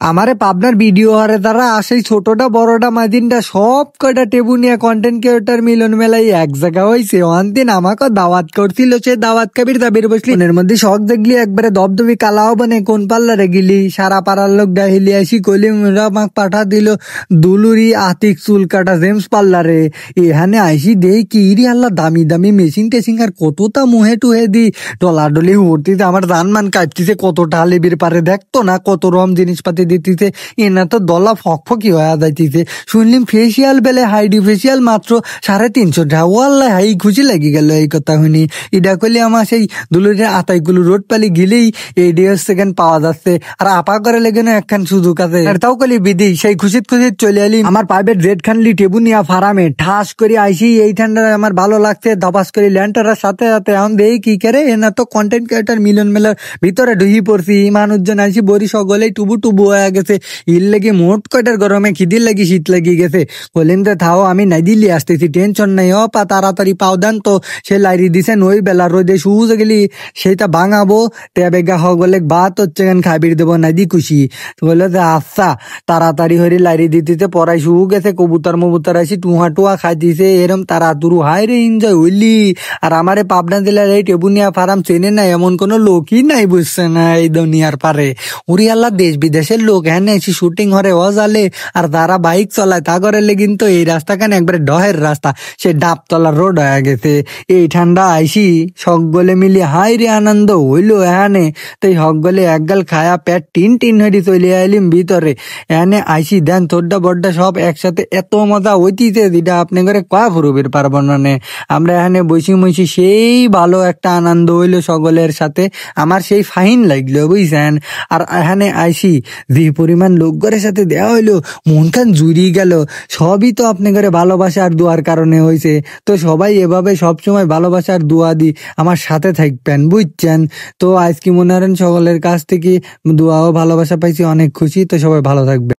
আমারে পাবনার ভিডিও হরে তারা আসেই ছোটটা বড়টা মাদিনটা সব কয়টা টেবু নিয়ে কন্টেন্ট ক্রিয়েটর মিলন মেলাই এক জায়গা হয়েছে। অন্তিন আমাকে দাওয়াত করছিল, সে দাওয়াত কাবির দাবির বসলি মনের মধ্যে শখ দেখলি একবারে দবদবি কালাও বানে কোন পাল্লারে গিলি সারা পাড়ার লোক ডাহিলি আসি কইলি মাক পাঠা দিল দুলুরি আতিক চুল কাটা জেমস পাল্লারে। এখানে আইসি দেই কি রি আল্লাহ দামি দামি মেশিন টেশিং আর কতটা মুহে টুহে দি ডলাডলি উঠতিতে আমার জানমান কাটতিছে কতটা লিবির পারে দেখতো না কত রকম জিনিসপাতি দিতেছে। এনা তো দলা ফকফকি হয়ে যাইতেছে। শুনলিম ফেসিয়াল বেলে হাইডি ফেসিয়াল মাত্র 350 টাকা। ওয়াল্লাহ হাই খুশি লাগি গেল এই কথা শুনি। ইডা কইলে আমার সেই দুলুরে আতাইগুলো রোড পালি গিলেই এই 1.5 সেকেন্ড পাওয়া যাচ্ছে আর আপা করে লেগে না একখান সুযোগ আছে। তাও কলি বিধি সেই খুশিত খুশিত চলে আলি আমার প্রাইভেট জেট খানলি টেবু নিয়া ফারামে ঠাস করে আইসি এই ঠান্ডা আমার ভালো লাগছে ধপাস করে ল্যান্ডারের সাথে সাথে এখন দেই কি করে এনা তো কন্টেন্ট ক্রিয়েটর মিলন মেলার ভিতরে ঢুই পড়ছি। মানুষজন আইসি বরি সকলেই টুবু টুবু হয়ে গেছে। ইল লাগি মোট কয়টার গরমে খিদির লাগি শীত লাগি গেছে। বলেন তো থাও আমি নাই দিল্লি আসতেছি টেনশন নাই। পা তাড়াতাড়ি পাও দেন তো সে লাইরি দিছে নই বেলা রোদে সুজ গেলি সেইটা ভাঙাবো তে বেগা হগলে ভাত হচ্ছে গান খাবির দেবো নাই দি খুশি। বলে যে আচ্ছা তাড়াতাড়ি হরি লাইরি দিতে পড়াই শু গেছে কবুতর মবুতর আসি টুহা টুয়া খাই দিছে এরম তারা তুরু হাই রে এনজয় হইলি। আর আমারে পাবনা জেলার এই টেবুনিয়া ফার্ম চেনে না এমন কোন লোকই নাই বুঝছে না এই দুনিয়ার পারে। উরি আল্লাহ দেশ বিদেশের লোক হ্যাঁ এসে শুটিং হরে অজালে আর তারা বাইক চলায় তা করে কিন্তু এই রাস্তা কেন একবারে ডহের রাস্তা সে ডাবতলা রোড হয়ে গেছে। এই ঠান্ডা আইসি সকলে মিলি হাই রে আনন্দ হইলো এহানে। তাই সকলে একগাল খায়া পেট টিন টিন হয়ে চলে আইলিম ভিতরে। এখানে আইসি দেন তোরডা বড্ডা সব একসাথে এত মজা হইতিছে যেটা আপনি করে কয়া ফুরুবির পারবো না। আমরা এখানে বসি মইসি সেই ভালো একটা আনন্দ হইলো সকলের সাথে। আমার সেই ফাইন লাগলো বুঝছেন। আর এখানে আইসি যে পরিমাণ লোকগরের সাথে দেওয়া হইলো মন খান জুড়ি গেল। সবই তো আপনি করে ভালোবাসা আর দোয়ার কারণে হয়েছে। তো সবাই এভাবে সবসময় ভালোবাসা আর দোয়া দি আমার সাথে থাকবেন বুঝছেন। তো আজকে মনে করেন সকলের কাছ থেকে দোয়া ও ভালোবাসা পাইছি অনেক খুশি। তো সবাই ভালো থাকবে।